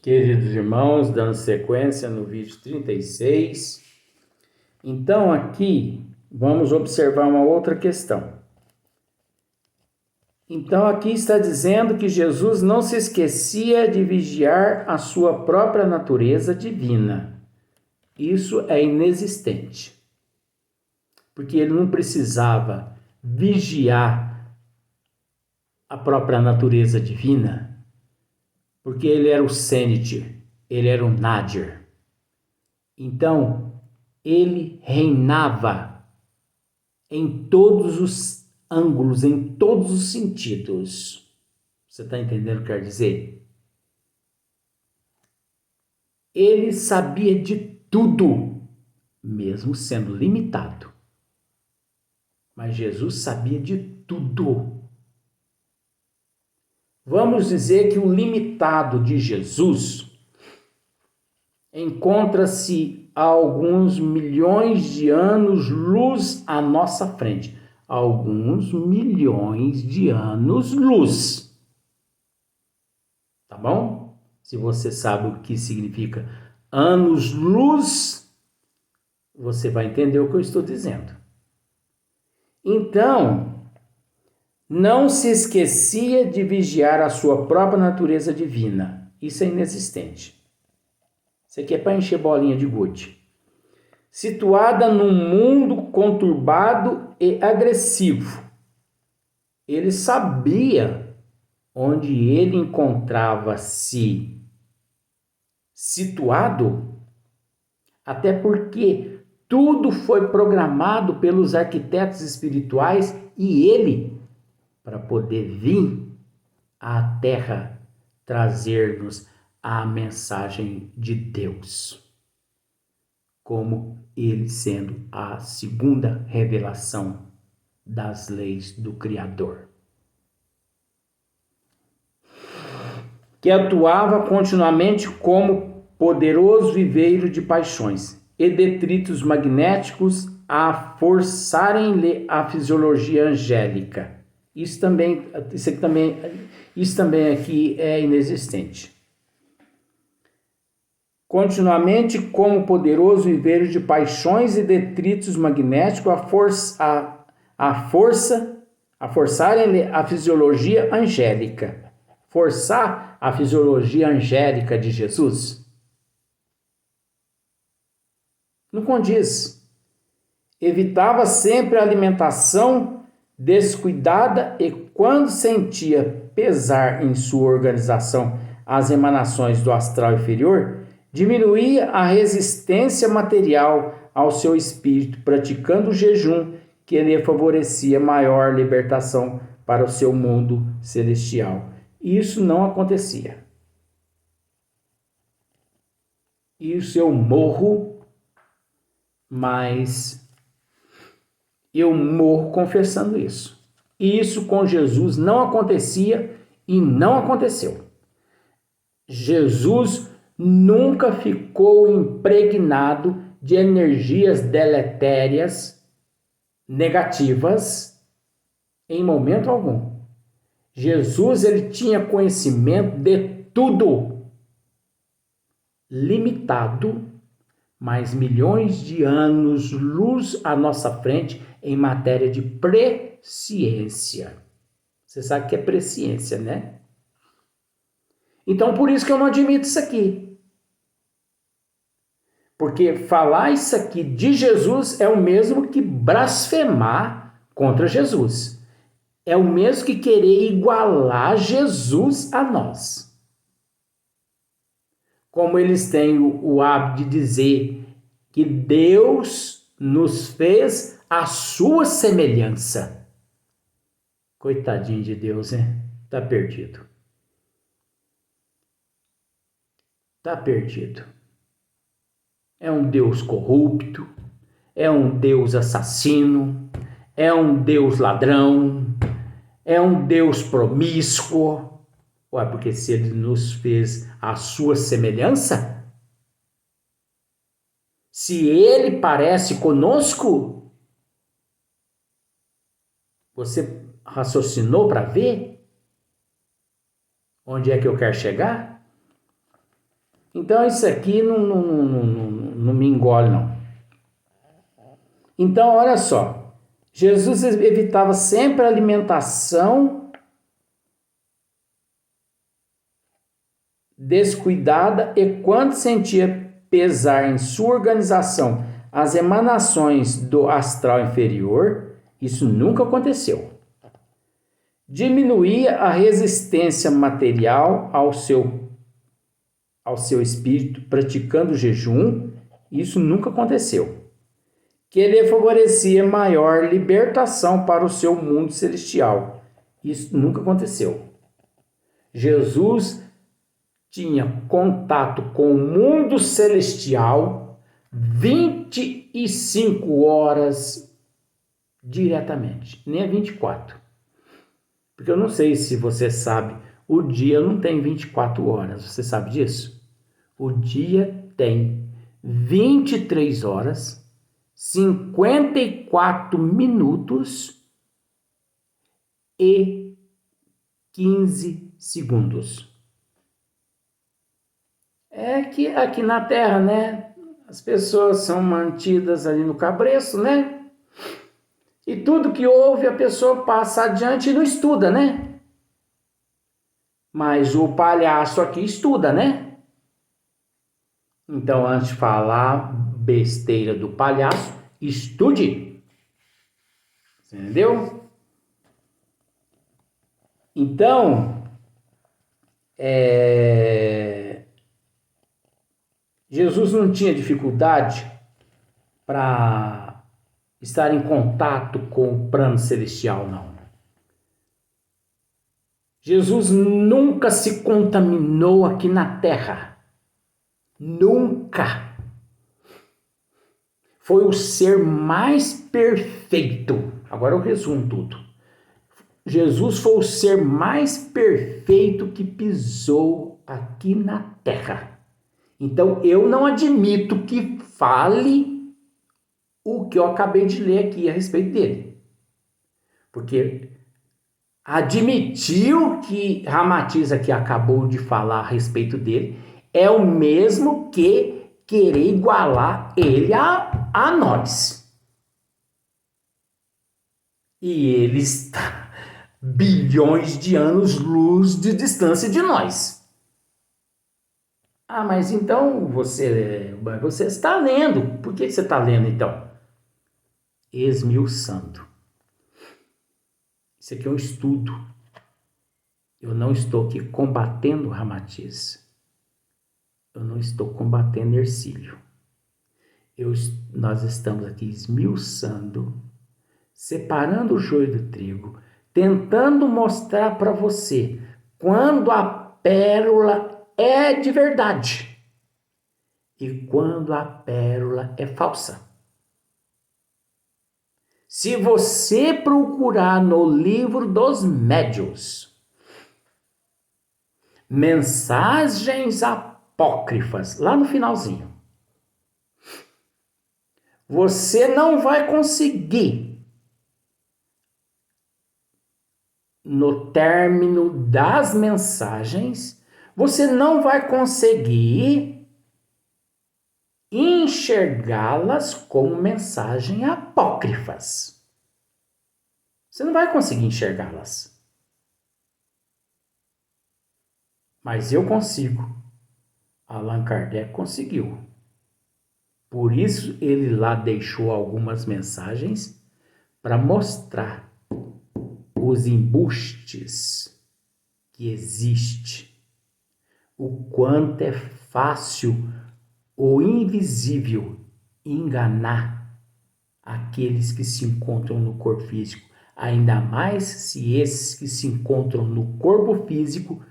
Queridos irmãos, dando sequência no vídeo 36. Então aqui vamos observar uma outra questão. Então aqui está dizendo que Jesus não se esquecia de vigiar a sua própria natureza divina. Isso é inexistente. Porque ele não precisava vigiar a própria natureza divina, porque ele era o Sênite, ele era o Nadir. Então, ele reinava em todos os ângulos, em todos os sentidos. Você está entendendo o que quer dizer? Ele sabia de tudo, mesmo sendo limitado. Mas Jesus sabia de tudo. Vamos dizer que o limitado de Jesus encontra-se a alguns milhões de anos-luz à nossa frente. Alguns milhões de anos-luz. Tá bom? Se você sabe o que significa anos-luz, você vai entender o que eu estou dizendo. Então, não se esquecia de vigiar a sua própria natureza divina. Isso é inexistente. Isso aqui é para encher bolinha de gude. Situada num mundo conturbado e agressivo. Ele sabia onde ele encontrava-se situado, até porque tudo foi programado pelos arquitetos espirituais e ele, para poder vir à Terra trazer-nos a mensagem de Deus, como ele sendo a segunda revelação das leis do Criador, que atuava continuamente como poderoso viveiro de paixões e detritos magnéticos a forçarem-lhe a fisiologia angélica. Isso também aqui é inexistente. Continuamente como poderoso viveiro de paixões e detritos magnéticos a forçarem-lhe a fisiologia angélica. Forçar a fisiologia angélica de Jesus? Não condiz. Evitava sempre a alimentação descuidada e, quando sentia pesar em sua organização as emanações do astral inferior, diminuía a resistência material ao seu espírito, praticando o jejum que lhe favorecia maior libertação para o seu mundo celestial. Isso não acontecia. Isso eu morro, mas eu morro confessando isso. Isso com Jesus não acontecia e não aconteceu. Jesus nunca ficou impregnado de energias deletérias, negativas, em momento algum. Jesus, ele tinha conhecimento de tudo, limitado, mas milhões de anos luz à nossa frente em matéria de presciência. Você sabe o que é presciência, né? Então, por isso que eu não admito isso aqui. Porque falar isso aqui de Jesus é o mesmo que blasfemar contra Jesus. É o mesmo que querer igualar Jesus a nós. Como eles têm o hábito de dizer que Deus nos fez a sua semelhança. Coitadinho de Deus, hein? Tá perdido. Tá perdido. É um Deus corrupto, é um Deus assassino, é um Deus ladrão, é um Deus promíscuo. Ué, porque se ele nos fez a sua semelhança, se ele parece conosco, você raciocinou para ver onde é que eu quero chegar? Então isso aqui não me engole, não. Então, olha só. Jesus evitava sempre a alimentação descuidada e quando sentia pesar em sua organização as emanações do astral inferior, isso nunca aconteceu. Diminuía a resistência material ao seu espírito praticando jejum, isso nunca aconteceu. Que ele favorecia maior libertação para o seu mundo celestial, isso nunca aconteceu. Jesus tinha contato com o mundo celestial 25 horas diretamente, nem 24. Porque eu não sei se você sabe, o dia não tem 24 horas, você sabe disso? O dia tem 23 horas, 54 minutos e 15 segundos. É que aqui na Terra, né, as pessoas são mantidas ali no cabresto, né? E tudo que ouve a pessoa passa adiante e não estuda, né? Mas o palhaço aqui estuda, né? Então, antes de falar besteira do palhaço, estude. Entendeu? Então, Jesus não tinha dificuldade para estar em contato com o plano celestial, não. Jesus nunca se contaminou aqui na Terra. Nunca. Foi o ser mais perfeito. Agora eu resumo tudo. Jesus foi o ser mais perfeito que pisou aqui na Terra. Então eu não admito que fale o que eu acabei de ler aqui a respeito dele. Porque admitir o que Ramatiz aqui acabou de falar a respeito dele é o mesmo que querer igualar ele a nós. E ele está bilhões de anos-luz de distância de nós. Ah, mas então você está lendo. Por que você está lendo então? Esmiuçando. Isso aqui é um estudo. Eu não estou aqui combatendo Ramatiz. Eu não estou combatendo Hercílio. Nós estamos aqui esmiuçando, separando o joio do trigo, tentando mostrar para você quando a pérola é de verdade e quando a pérola é falsa. Se você procurar no livro dos médiuns, mensagens apócrifas, lá no finalzinho, você não vai conseguir, no término das mensagens, você não vai conseguir enxergá-las como mensagens apócrifas. Você não vai conseguir enxergá-las. Mas eu consigo. Allan Kardec conseguiu. Por isso ele lá deixou algumas mensagens para mostrar os embustes que existe, o quanto é fácil ou invisível enganar aqueles que se encontram no corpo físico, ainda mais se esses que se encontram no corpo físico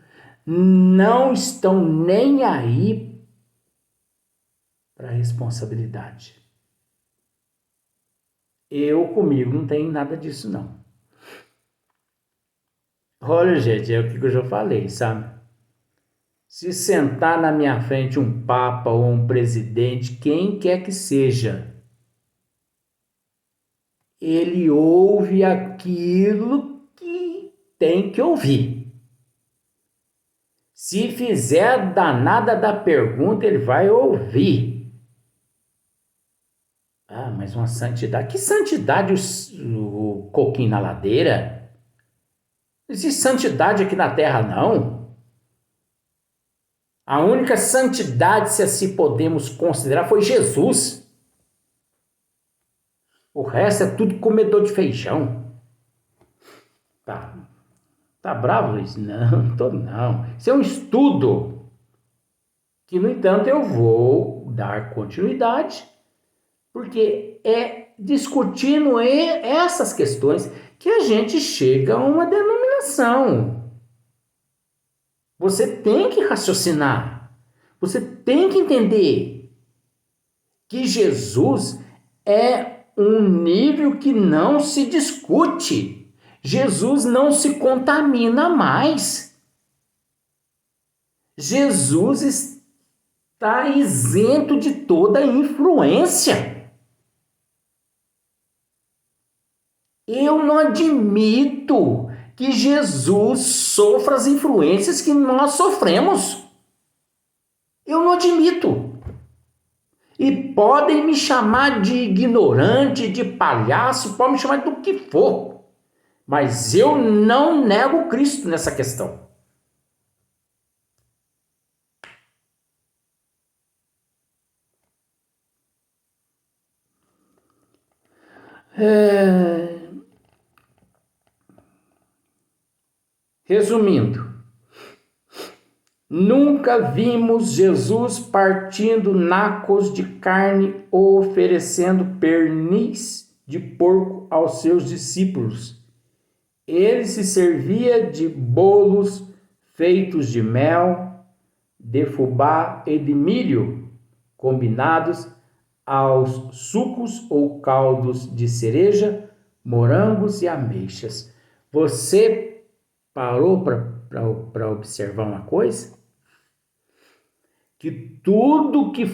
não estão nem aí para a responsabilidade. Comigo, não tenho nada disso, não. Olha, gente, é o que eu já falei, sabe? Se sentar na minha frente um papa ou um presidente, quem quer que seja, ele ouve aquilo que tem que ouvir. Se fizer a danada da pergunta, ele vai ouvir. Ah, mas uma santidade. Que santidade o coquinho na ladeira? Não existe santidade aqui na terra, não. A única santidade, se assim podemos considerar, foi Jesus. O resto é tudo comedor de feijão. Tá bravo, Luiz? Não, tô não. Isso é um estudo que, no entanto, eu vou dar continuidade, porque é discutindo essas questões que a gente chega a uma denominação. Você tem que raciocinar. Você tem que entender que Jesus é um nível que não se discute. Jesus não se contamina mais. Jesus está isento de toda influência. Eu não admito que Jesus sofra as influências que nós sofremos. Eu não admito. E podem me chamar de ignorante, de palhaço, podem me chamar do que for. Mas eu não nego Cristo nessa questão. Resumindo, nunca vimos Jesus partindo nacos de carne ou oferecendo pernis de porco aos seus discípulos. Ele se servia de bolos feitos de mel, de fubá e de milho, combinados aos sucos ou caldos de cereja, morangos e ameixas. Você parou para observar uma coisa? Que tudo que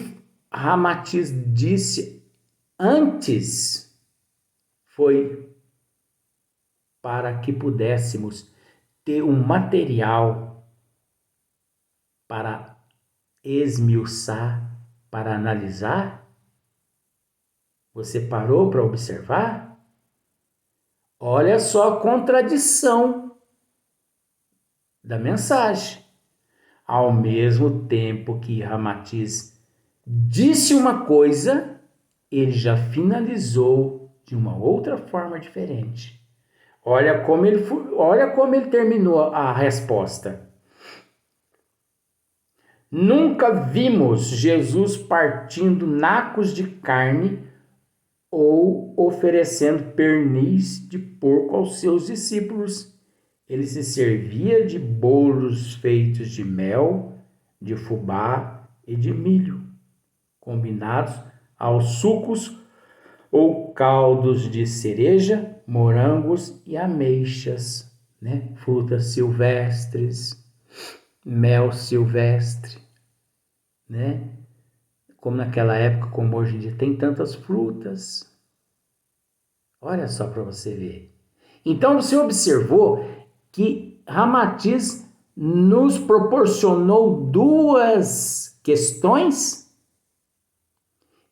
Ramatiz disse antes foi para que pudéssemos ter um material para esmiuçar, para analisar. Você parou para observar? Olha só a contradição da mensagem. Ao mesmo tempo que Ramatiz disse uma coisa, ele já finalizou de uma outra forma diferente. Olha como ele terminou a resposta. Nunca vimos Jesus partindo nacos de carne ou oferecendo pernis de porco aos seus discípulos. Ele se servia de bolos feitos de mel, de fubá e de milho, combinados aos sucos ou caldos de cereja, morangos e ameixas, né? Frutas silvestres, mel silvestre, né? Como naquela época, como hoje em dia, tem tantas frutas. Olha só para você ver. Então você observou que Ramatiz nos proporcionou duas questões.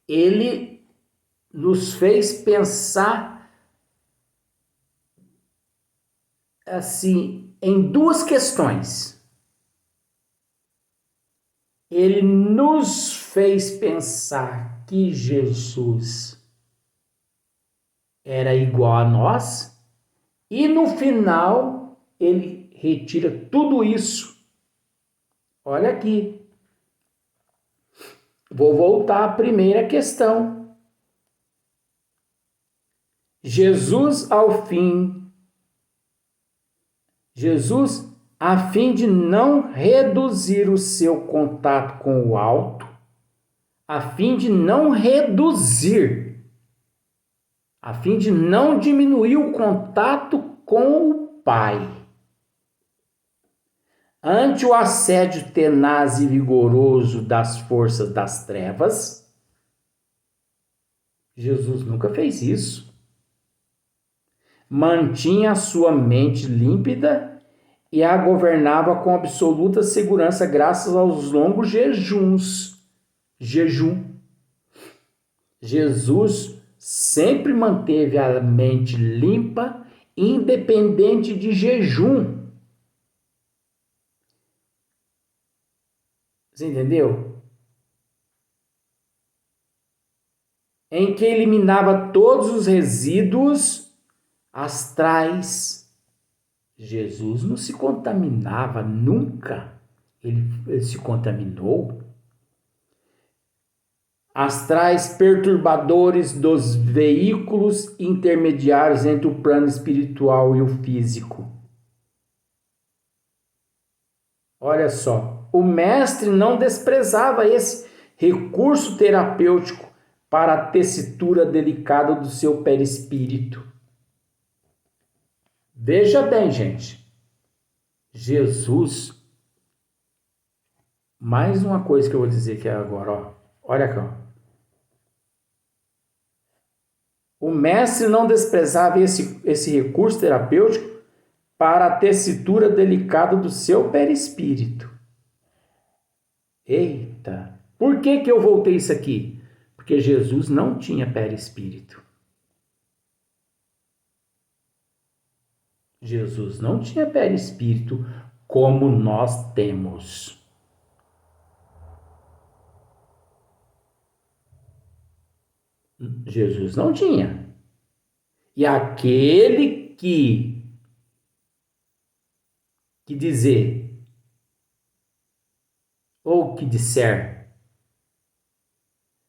Ele nos fez pensar assim em duas questões. Ele nos fez pensar que Jesus era igual a nós e no final ele retira tudo isso. Olha aqui. Vou voltar à primeira questão. Jesus, a fim de não reduzir o seu contato com o alto, a fim de não diminuir o contato com o Pai. Ante o assédio tenaz e vigoroso das forças das trevas, Jesus nunca fez isso. Mantinha a sua mente límpida e a governava com absoluta segurança graças aos longos jejum. Jesus sempre manteve a mente limpa, independente de jejum. Você entendeu? Em que eliminava todos os resíduos astrais. Jesus não se contaminava nunca. Ele se contaminou. Astrais perturbadores dos veículos intermediários entre o plano espiritual e o físico. Olha só, o mestre não desprezava esse recurso terapêutico para a tessitura delicada do seu perispírito. Veja bem, gente. Jesus, mais uma coisa que eu vou dizer aqui agora, ó. Olha aqui, ó. O mestre não desprezava esse recurso terapêutico para a tessitura delicada do seu perispírito. Eita! Por que eu voltei isso aqui? Porque Jesus não tinha perispírito. Jesus não tinha perispírito como nós temos. Jesus não tinha. E aquele que dizer ou que disser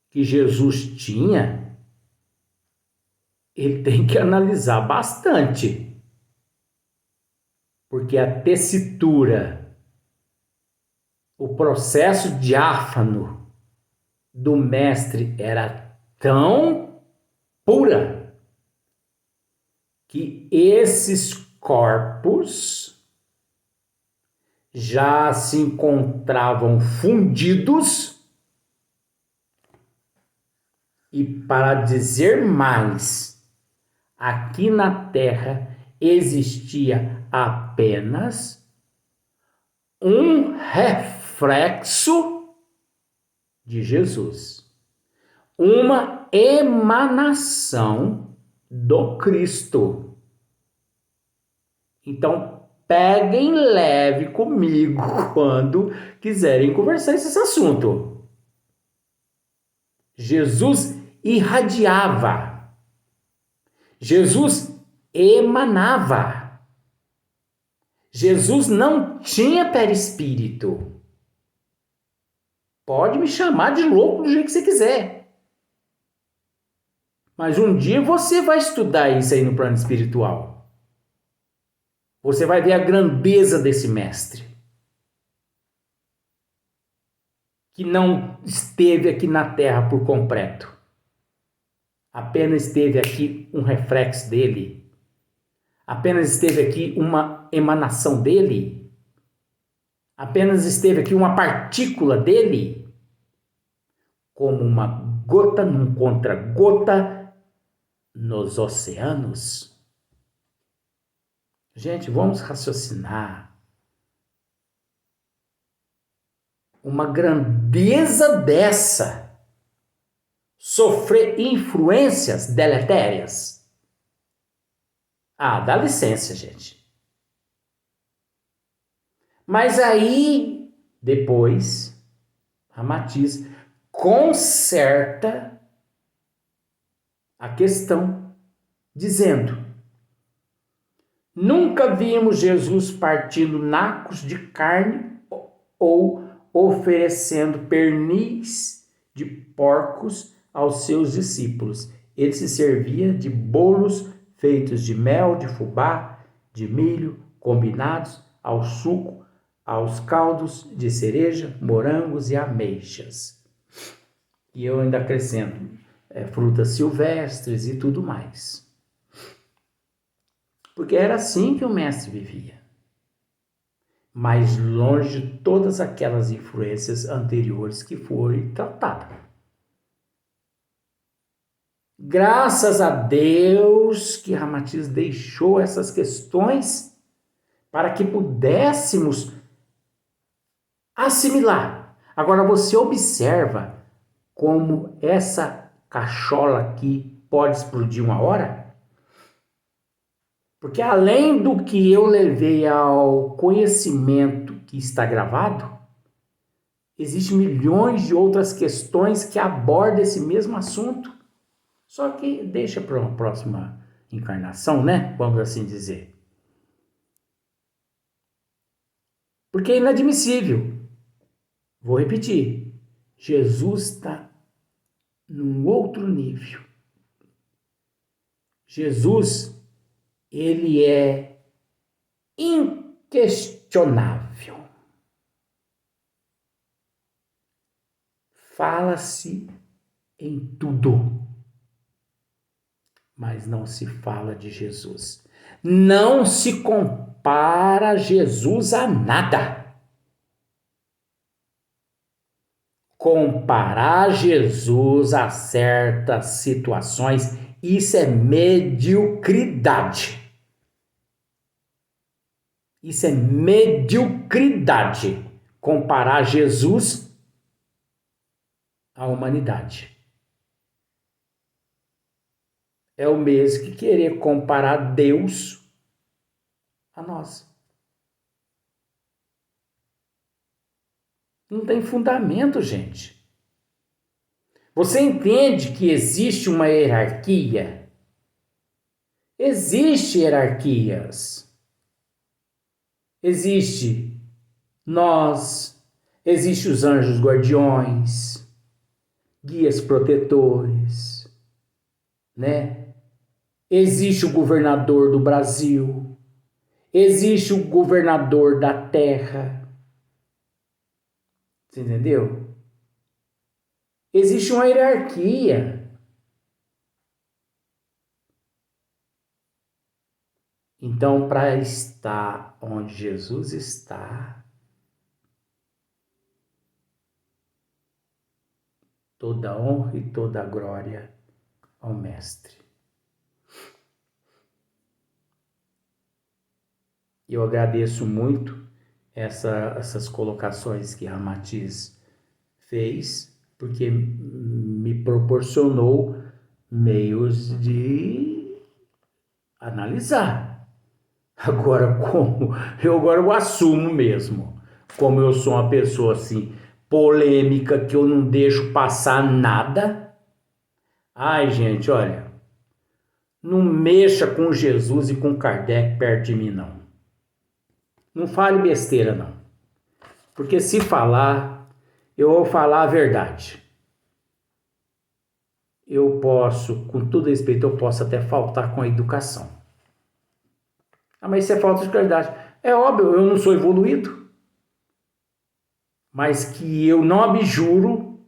que Jesus tinha, ele tem que analisar bastante. Porque a tessitura, o processo diáfano do mestre era tão pura que esses corpos já se encontravam fundidos e, para dizer mais, aqui na Terra existia apenas um reflexo de Jesus, uma emanação do Cristo. Então, peguem leve comigo quando quiserem conversar esse assunto. Jesus irradiava. Jesus emanava. Jesus não tinha perispírito. Pode me chamar de louco do jeito que você quiser. Mas um dia você vai estudar isso aí no plano espiritual. Você vai ver a grandeza desse mestre. Que não esteve aqui na Terra por completo. Apenas esteve aqui um reflexo dele. Apenas esteve aqui uma emanação dele. Apenas esteve aqui uma partícula dele. Como uma gota num contra-gota nos oceanos. Gente, vamos raciocinar. Uma grandeza dessa sofrer influências deletérias? Ah, dá licença, gente. Mas aí, depois, Ramatiz conserta a questão, dizendo: nunca vimos Jesus partindo nacos de carne ou oferecendo pernis de porcos aos seus discípulos. Ele se servia de bolos feitos de mel, de fubá, de milho, combinados ao suco, aos caldos de cereja, morangos e ameixas. E eu ainda acrescento frutas silvestres e tudo mais. Porque era assim que o mestre vivia. Mais longe de todas aquelas influências anteriores que foram tratadas. Graças a Deus que Ramatiz deixou essas questões para que pudéssemos assimilar. Agora você observa como essa cachola aqui pode explodir uma hora? Porque além do que eu levei ao conhecimento que está gravado, existem milhões de outras questões que abordam esse mesmo assunto. Só que deixa para uma próxima encarnação, né? Vamos assim dizer. Porque é inadmissível. Vou repetir. Jesus está num outro nível. Jesus, ele é inquestionável. Fala-se em tudo, mas não se fala de Jesus. Não se compara Jesus a nada. Comparar Jesus a certas situações, isso é mediocridade. Isso é mediocridade. Comparar Jesus à humanidade. É o mesmo que querer comparar Deus a nós. Não tem fundamento, gente. Você entende que existe uma hierarquia? Existem hierarquias. Existe nós, existe os anjos guardiões, guias protetores, né? Existe o governador do Brasil, existe o governador da terra. Você entendeu? Existe uma hierarquia. Então, para estar onde Jesus está, toda honra e toda glória ao Mestre. Eu agradeço muito essas colocações que Ramatiz fez, porque me proporcionou meios de analisar. Agora, eu assumo mesmo, como eu sou uma pessoa assim, polêmica, que eu não deixo passar nada. Ai, gente, olha, não mexa com Jesus e com Kardec perto de mim, não. Não fale besteira, não. Porque se falar, eu vou falar a verdade. Eu posso, com todo respeito, eu posso até faltar com a educação. Ah, mas isso é falta de qualidade. É óbvio, eu não sou evoluído. Mas que eu não abjuro.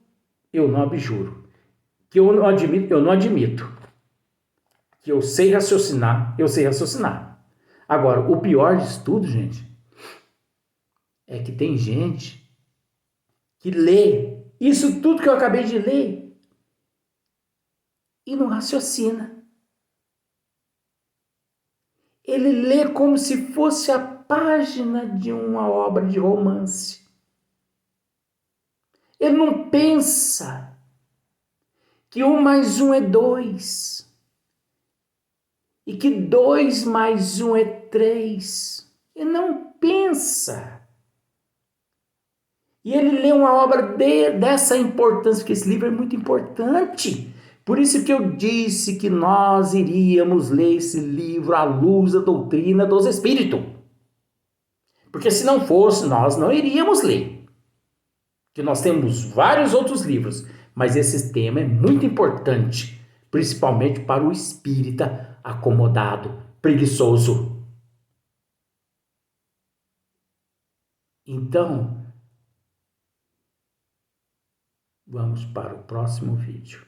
Que eu não admito. Que eu sei raciocinar. Agora, o pior disso tudo, gente, é que tem gente que lê isso tudo que eu acabei de ler e não raciocina. Ele lê como se fosse a página de uma obra de romance. Ele não pensa que 1 mais 1 é 2 e que 2 mais 1 é 3. Ele não pensa. E ele lê uma obra dessa importância, porque esse livro é muito importante. Por isso que eu disse que nós iríamos ler esse livro à luz da doutrina dos espíritos. Porque se não fosse, nós não iríamos ler. Que nós temos vários outros livros, mas esse tema é muito importante, principalmente para o espírita acomodado, preguiçoso. Então, vamos para o próximo vídeo.